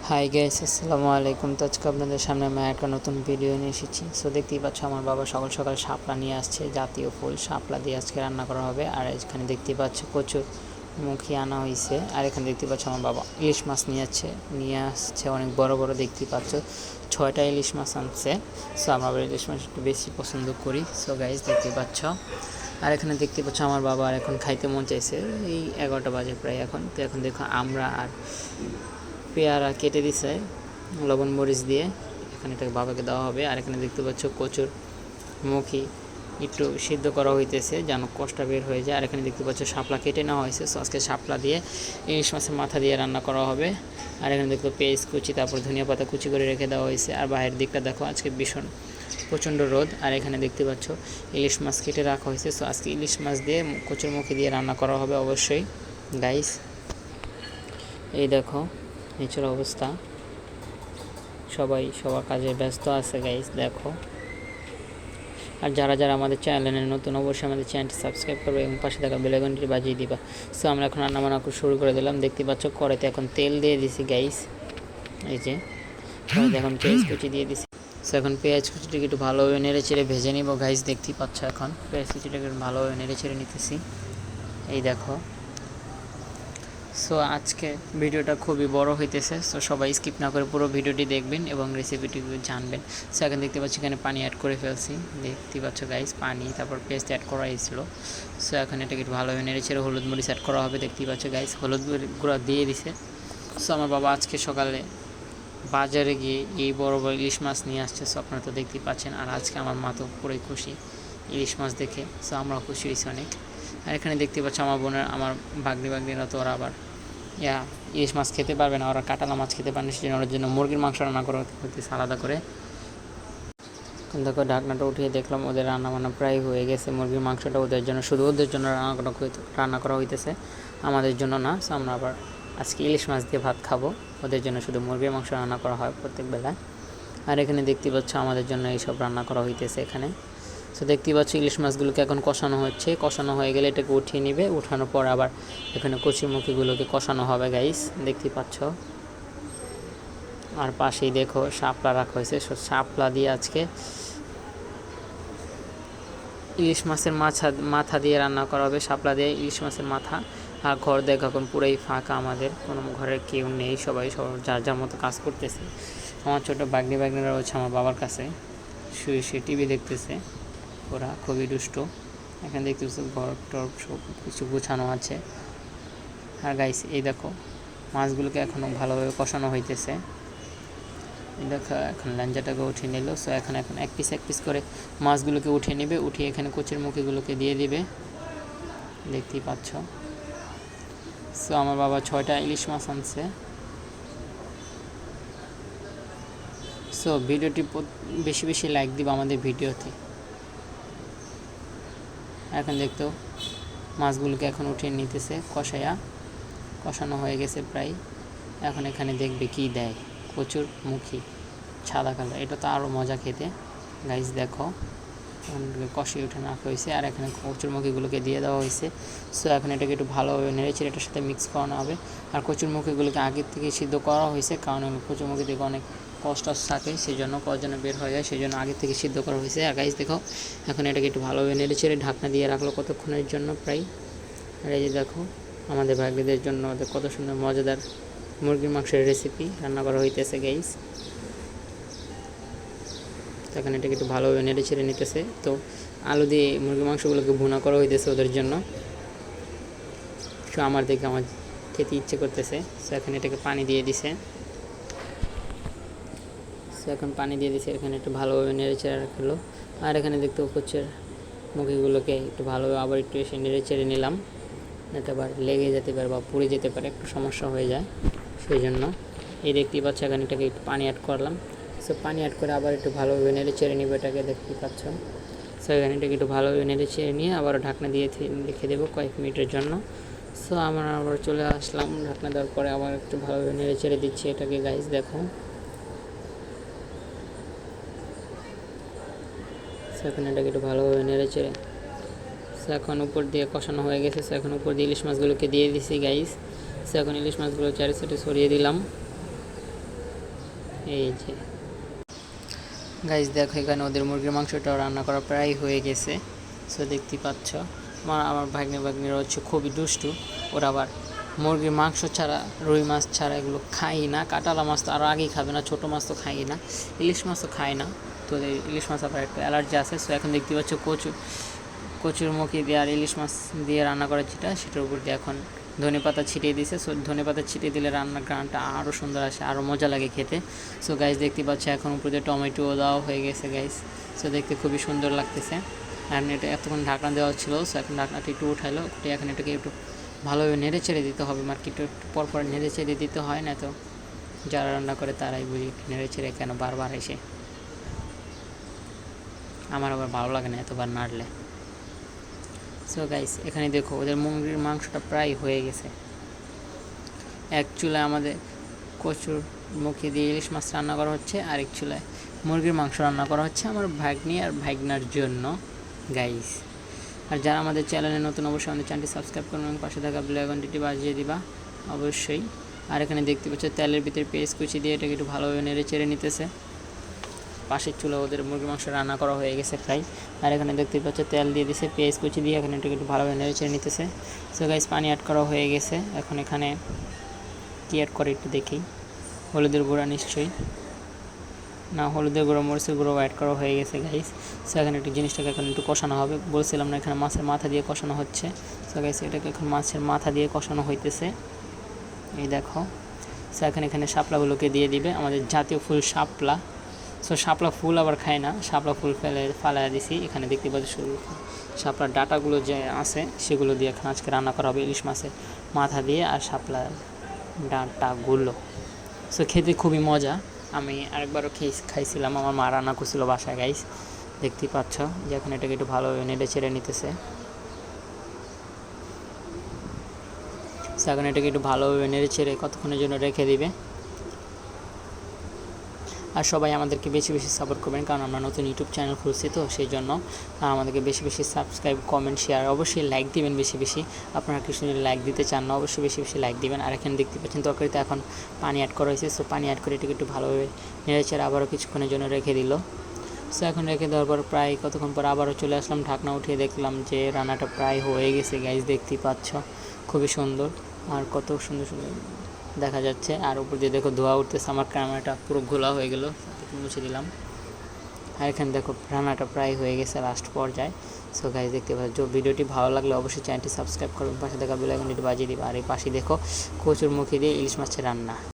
Hi guys, আসসালামু আলাইকুম। তো আজকে আপনাদের সামনে আমি একটা নতুন ভিডিও নিয়ে এসেছি। সো দেখতেই পাচ্ছ আমার বাবা সকাল সকাল শাপলা নিয়ে আসছে, জাতীয় ফুল শাপলা দিয়ে আজকে রান্না করা হবে। আর এখানে দেখতেই পাচ্ছ কচুর মুখী আনা হয়েছে। আর এখানে দেখতে পাচ্ছ আমার বাবা ইলিশ মাছ নিয়ে আসছে অনেক বড় বড়, দেখতেই পাচ্ছ 6টা ইলিশ মাছ আনছে। সো আমরা আবার ইলিশ মাছ একটু বেশি পছন্দ করি। সো গাইস দেখতেই পাচ্ছ, আর এখানে দেখতে পাচ্ছ আমার বাবা আর এখন খাইতে মন চাইছে, এই 11টা বাজে প্রায় এখন। তো এখন দেখো আমরা আর পেয়ারা কেটে দিছে লবণ মরিচ দিয়ে, এখানে এটাকে বাবাকে দেওয়া হবে। আর এখানে দেখতে পাচ্ছ কচুর মুখী একটু সিদ্ধ করা হইতেছে যেন কষ্টটা বের হয়ে যায়। আর এখানে দেখতে পাচ্ছ শাপলা কেটে নেওয়া হয়েছে। সো আজকে শাপলা দিয়ে ইলিশ মাছের মাথা দিয়ে রান্না করা হবে। আর এখানে দেখো পেঁয়াজ কুচি, তারপর ধনিয়া পাতা কুচি করে রেখে দেওয়া হয়েছে। আর বাইরের দিকটা দেখো, আজকে ভীষণ প্রচণ্ড রোদ। আর এখানে দেখতে পাচ্ছ ইলিশ মাছ কেটে রাখা হয়েছে। সো আজকে ইলিশ মাছ দিয়ে কচুর মুখী দিয়ে রান্না করা হবে অবশ্যই গাইস। এই দেখো নিচের অবস্থা, সবাই সবার কাজে ব্যস্ত আছে গাইস দেখো। আর যারা যারা আমাদের চ্যানেলে নতুন, অবশ্যই আমাদের চ্যানেলটি সাবস্ক্রাইব করবে এবং পাশে থাকা বেল আইকনটি বাজিয়ে দিবা। সো আমরা এখন রান্নাবান্না শুরু করে দিলাম। দেখতে পাচ্ছ কড়াইতে এখন তেল দিয়ে দিছি গাইস। এই যে এখন পেঁয়াজ কুচি দিয়ে দিছি। সো এখন পেঁয়াজ কুচিটাকে একটু ভালোভাবে নেড়ে চেড়ে ভেজে নিব গাইস। দেখতেই পাচ্ছ এখন পেঁয়াজ কুচিটাকে ভালোভাবে নেড়ে চেড়ে নিতেছি। এই দেখো। সো আজকে ভিডিওটা খুবই বড় হইতেছে, সো সবাই স্কিপ না করে পুরো ভিডিওটি দেখবেন এবং রেসিপিটি জানবেন। সো এখন দেখতে পাচ্ছি এখানে পানি অ্যাড করে ফেলছি, দেখতে পাচ্ছ গাইস পানি, তারপর পেস্ট অ্যাড করা হয়েছিল। সো এখন এটাকে একটু ভালোভাবে নেড়ে ছেড়ে হলুদ মরিচ অ্যাড করা হবে। দেখতেই পাচ্ছ গাইস হলুদ গুঁড়া দিয়ে দিছে। সো আমার বাবা আজকে সকালে বাজারে গিয়ে এই বড় বড় ইলিশ মাছ নিয়ে আসছে। সো আপনারা তো দেখতেই পাচ্ছেন। আর আজকে আমার মা তো পুরোই খুশি ইলিশ মাছ দেখে। সো আমরাও খুশি হয়েছি অনেক। আর এখানে দেখতে পাচ্ছ আমার বোনের, আমার ভাগ্নিরা তো ওরা আবার ইলিশ মাছ খেতে পারবে না, ওরা কাটালা মাছ খেতে পারে না, সেজন্য ওর জন্য মুরগির মাংস রান্না করা হইতেছে আলাদা করে। দেখো ঢাকনাটা উঠিয়ে দেখলাম ওদের রান্নাবান্না প্রায় হয়ে গেছে। মুরগির মাংসটা ওদের জন্য, শুধু ওদের জন্য রান্না করা হইতেছে, আমাদের জন্য না। সো আমরা আবার আজকে ইলিশ মাছ দিয়ে ভাত খাবো, ওদের জন্য শুধু মুরগির মাংস রান্না করা হয় প্রত্যেক বেলায়। আর এখানে দেখতে পাচ্ছ আমাদের জন্য এইসব রান্না করা হইতেছে এখানে। সো দেখতেই পাচ্ছ ইলিশ মাছগুলোকে এখন কষানো হচ্ছে, কষানো হয়ে গেলে এটাকে উঠিয়ে নিবে, উঠানোর পর আবার এখানে কচুরমুখীগুলোকে কষানো হবে গাইস, দেখতেই পাচ্ছ। আর পাশেই দেখো শাপলা রাখা হয়েছে, শাপলা দিয়ে আজকে ইলিশ মাছের মাথা দিয়ে রান্না করা হবে, শাপলা দিয়ে ইলিশ মাছের মাথা। আর ঘর দেখো এখন পুরোই ফাঁকা, আমাদের কোনো ঘরের কেউ নেই, সবাই যার যার মতো কাজ করতেছে। আমার ছোটো বাগনিরা রয়েছে আমার বাবার কাছে, শুয়ে শুয়ে টিভি দেখতেছে, ওরা খুবই দুষ্ট। এখানে দেখতেছি ঘর টর সব কিছু গুছানো আছে। আর গাইস এই দেখো মাছগুলোকে এখনও ভালোভাবে কষানো হইতেছে। এই দেখো এখন লাঞ্জাটাকে উঠিয়ে নিল। সো এখন এক পিস করে মাছগুলোকে উঠিয়ে নেবে, উঠিয়ে এখানে কচুর মুখীগুলোকে দিয়ে দিবে, দেখতেই পাচ্ছ। সো আমার বাবা 6টা ইলিশ মাছ আনছে। সো ভিডিওটি বেশি বেশি লাইক দিবা আমাদের ভিডিওতে। এখন দেখতো মাছগুলোকে এখন উঠিয়ে নিতেছে, কষানো হয়ে গেছে প্রায়। এখন এখানে দেখবে কি দেয়, কচুর মুখী সাদা কালার, এটা তো আরও মজা খেতে গাইস দেখো। কষিয়ে উঠে রাখা হয়েছে আর এখানে কচুর মুখীগুলোকে দিয়ে দেওয়া হয়েছে। সো এখন এটাকে একটু ভালোভাবে নেড়েচেড়ে এটার সাথে মিক্স করানো হবে। আর কচুর মুখীগুলোকে আগের থেকে সিদ্ধ করা হয়েছে, কারণ কচুর মুখী থেকে অনেক কষ্ট থাকে, সেই জন্য কজনে বের হয়ে যায়, সেই জন্য আগে থেকে সিদ্ধ করা হয়েছে। আর গাইস দেখো এখন এটাকে একটু ভালোভাবে নেড়েচেড়ে ঢাকনা দিয়ে রাখলো কতক্ষণের জন্য প্রায়। আর এই যে দেখো আমাদের ভাগ্যদের জন্য ওদের কত সুন্দর মজাদার মুরগির মাংসের রেসিপি রান্না করা হইতেছে গাইস। তো এখানে এটাকে একটু ভালোভাবে নেড়ে ছেড়ে নিতেছে। তো আলু দিয়ে মুরগির মাংসগুলোকে ভুনা করা হইতেছে ওদের জন্য। তো আমার দেখে আমার খেতে ইচ্ছে করতেছে। সো এখানে এটাকে পানি দিয়ে দিছে। সো এখন পানি দিয়ে দিছে, এখানে একটু ভালোভাবে নেড়ে চেড়ে রাখলো। আর এখানে দেখতে কচুর মুখীগুলোকে একটু ভালোভাবে আবার একটু এসে নেড়ে চেড়ে নিলাম, যাতে আবার লেগে যেতে পারে বা পুড়ে যেতে পারে, একটু সমস্যা হয়ে যায়, সেই জন্য। এই দেখতেই পাচ্ছ এখানে এটাকে একটু পানি অ্যাড করলাম। সো পানি অ্যাড করে আবার একটু ভালোভাবে নেড়ে চেড়ে নিবে এটাকে, দেখতেই পাচ্ছ। সো এখানে এটাকে একটু ভালোভাবে নেড়ে চেড়ে নিয়ে আবার ঢাকনা দিয়ে রেখে দেবো কয়েক মিনিটের জন্য। সো আমরা আবার চলে আসলাম, ঢাকনা দেওয়ার পরে আবার একটু ভালোভাবে নেড়ে চেড়ে দিচ্ছি এটাকে গাইস দেখো। সো এখানে এটাকে একটু ভালোভাবে নেড়ে চেড়ে সো এখন উপর দিয়ে কষানো হয়ে গেছে। সো এখন উপর দিয়ে ইলিশ মাছগুলোকে দিয়ে দিছি গাইস। সো এখন ইলিশ মাছগুলো চারি সাইডে সরিয়ে দিলাম। এই যে গাইস দেখো এখানে ওদের মুরগির মাংসটাও রান্না করা প্রায় হয়ে গেছে। সো দেখতেই পাচ্ছ আমার ভাগ্নিরা হচ্ছে খুবই দুষ্টু। ওরা আবার মুরগির মাংস ছাড়া, রুই মাছ ছাড়া এগুলো খাই না। কাটালা মাছ তো আরও আগেই খাবে না, ছোটো মাছ তো খাই না, ইলিশ মাছও খায় না। তো ইলিশ মাছ আবার একটা অ্যালার্জি আছে। সো এখন দেখতে পাচ্ছ কচুর মুখি দিয়ে আর ইলিশ মাছ দিয়ে রান্না করা সেটার উপর দিয়ে এখন ধনেপাতা ছিটিয়ে দিয়েছে। সো ধনেপাতা ছিটিয়ে দিলে রান্নার গ্রানটা আরও সুন্দর আসে, আরও মজা লাগে খেতে। সো গাইস দেখতে পাচ্ছ এখন উপরে দিয়ে টমেটোও দেওয়া হয়ে গেছে গাইস। সো দেখতে খুবই সুন্দর লাগতেছে। আর এটা এতক্ষণ ঢাকনা দেওয়া ছিল। সো এখন ঢাকনাটা একটু উঠাইলো, এখন এটাকে একটু ভালোভাবে নেড়ে চেড়ে দিতে হবে। মার্কেটে একটু পরপর নেড়ে চেড়ে দিতে হয়, না তো যারা রান্না করে তারাই বুঝি নেড়ে চেড়ে কেন বারবার এসে। আমার আবার ভালো লাগে না এতবার নাড়লে। সো গাইস এখানে দেখো ওদের মুরগির মাংসটা প্রায় হয়ে গেছে। এক চুলায় আমাদের কচুর মুখে দিয়ে ইলিশ মাছ রান্না করা হচ্ছে, আর এক চুলায় মুরগির মাংস রান্না করা হচ্ছে আমার ভাগ্নি আর ভাগ্নার জন্য গাইস। আর যারা আমাদের চ্যানেলে নতুন অবশ্যই আমাদের চ্যানেলটি সাবস্ক্রাইব করবেন এবং পাশে থাকা বেল আইকনটি বাজিয়ে দিবা অবশ্যই। আর এখানে দেখতে পাচ্ছ তেলের ভিতরে পেঁয়াজ কুচি দিয়ে এটাকে একটু ভালোভাবে নেড়ে চেড়ে নিতেছে। পাশের চুলা ওদের মুরগির মাংস রান্না করা হয়ে গেছে প্রায়। আর এখানে দেখতে পাচ্ছ তেল দিয়ে দিছে, পেঁয়াজ কুচি দিয়ে এখানে এটাকে একটু ভালোভাবে নেড়ে চেড়ে নিতেছে। সো গাইস পানি অ্যাড করা হয়ে গেছে। এখন এখানে কী অ্যাড করে একটু দেখি, হলুদের গুঁড়া নিশ্চয়ই না, হলুদের গুঁড়ো মরিচের গুঁড়ো অ্যাড করা হয়ে গেছে গাইস। সো এখানে একটু জিনিসটাকে এখন একটু কষানো হবে। বলছিলাম না এখানে মাছের মাথা দিয়ে কষানো হচ্ছে। সো গাইস এটাকে এখন মাছের মাথা দিয়ে কষানো হইতেছে, এই দেখো। সো এখানে শাপলাগুলোকে দিয়ে দিবে, আমাদের জাতীয় ফুল শাপলা। সো শাপলা ফুল আবার খায় না, শাপলা ফুল ফালাইয়া দিছি। এখানে দেখতে পাচ্ছি শাপলার ডাটাগুলো যে আছে সেগুলো দিয়ে এখন আজকে রান্না করা হবে ইলিশ মাছের মাথা দিয়ে আর শাপলার ডাটাগুলো। সো খেতে খুবই মজা। আমি আরেকবারও খাইছিলাম, আমার মা রান্না করছিল বাসায় গাইস। দেখতেই পাচ্ছ যে এখন এটাকে একটু ভালোভাবে নেড়ে চেড়ে নিতেছে। সো এখন এটাকে একটু ভালোভাবে নেড়ে চেড়ে কতক্ষণের জন্য রেখে দিবে। আর সবাই আমাদেরকে বেশি বেশি সাপোর্ট করবেন, কারণ আমরা নতুন ইউটিউব চ্যানেল খুলছি, তো সেই জন্য আমাদেরকে বেশি বেশি সাবস্ক্রাইব, কমেন্ট, শেয়ার, অবশ্যই লাইক দিবেন বেশি বেশি। আপনারা কিছু যদি লাইক দিতে চান না, অবশ্যই বেশি বেশি লাইক দিবেন। আর এখানে দেখতে পাচ্ছেন তরকারিতে এখন পানি অ্যাড করা হয়েছে। সো পানি অ্যাড করে এটাকে একটু ভালোভাবে নেড়েচেড়ে আবারও কিছুক্ষণের জন্য রেখে দিল। সো এখন রেখে দেওয়ার পর প্রায় কতক্ষণ পর আবারও চলে আসলাম, ঢাকনা উঠিয়ে দেখলাম যে রান্নাটা প্রায় হয়ে গেছে গাইস। দেখতেই পাচ্ছ খুবই সুন্দর আর কত সুন্দর সুন্দর দেখা যাচ্ছে। আর উপর দিয়ে দেখো ধোয়া উঠতেছে, আমার ক্যামেরাটা পুরো ঘোলা হয়ে গেল, মুছে দিলাম। আর এখানে দেখো রান্নাটা প্রায় হয়ে গেছে লাস্ট পর্যায়ে। সো গাইস দেখতে পাচ্ছ, ভিডিওটি ভালো লাগলে অবশ্যই চ্যানেলটি সাবস্ক্রাইব করবেন, পাশে থাকা বেল আইকনটি বাজিয়ে দিবা। আর এই পাশে দেখো কচুর মুখি দিয়ে ইলিশ মাছের রান্না।